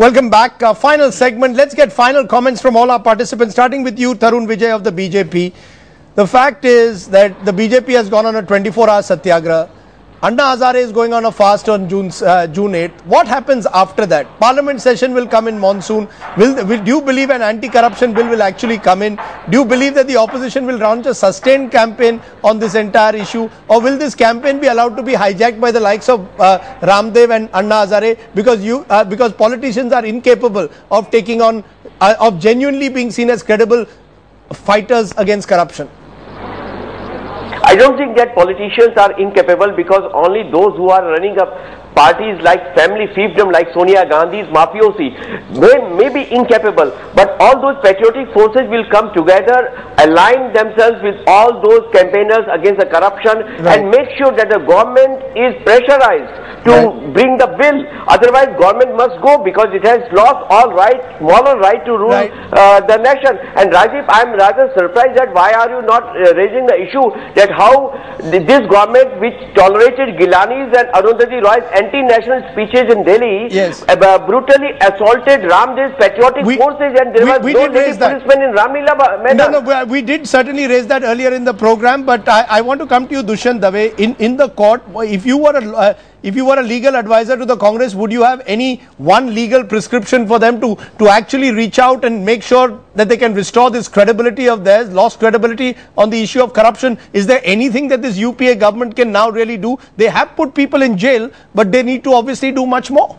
Welcome back. Final segment. Let's get final comments from all our participants, starting with you, Tarun Vijay of the BJP. The fact is that the BJP has gone on a 24-hour satyagraha. Anna Hazare is going on a fast on June 8th. What happens after that? Parliament session will come in monsoon. Do you believe an anti-corruption bill will actually come in? Do you believe that the opposition will launch a sustained campaign on this entire issue? Or will this campaign be allowed to be hijacked by the likes of Ramdev and Anna Hazare? Because politicians are incapable of taking on, of genuinely being seen as credible fighters against corruption. I don't think that politicians are incapable, because only those who are running up parties like family fiefdom, like Sonia Gandhi's mafiosi, may be incapable, but all those patriotic forces will come together, align themselves with all those campaigners against the corruption, and make sure that the government is pressurized to bring the bill. Otherwise, government must go, because it has lost all right, moral right to rule the nation. And Rajiv, I am rather surprised that why are you not raising the issue that how this government, which tolerated Gilani's and Arundhati Roy's anti-national speeches in Delhi, brutally assaulted Ramdev's patriotic forces, and there was no lady policeman in Ramlila Maidan. No, we did certainly raise that earlier in the program, but I want to come to you, Dushyant Dave. In the court, if you were a legal advisor to the Congress, would you have any one legal prescription for them to actually reach out and make sure that they can restore this credibility of theirs, lost credibility on the issue of corruption? Is there anything that this UPA government can now really do? They have put people in jail, but they need to obviously do much more.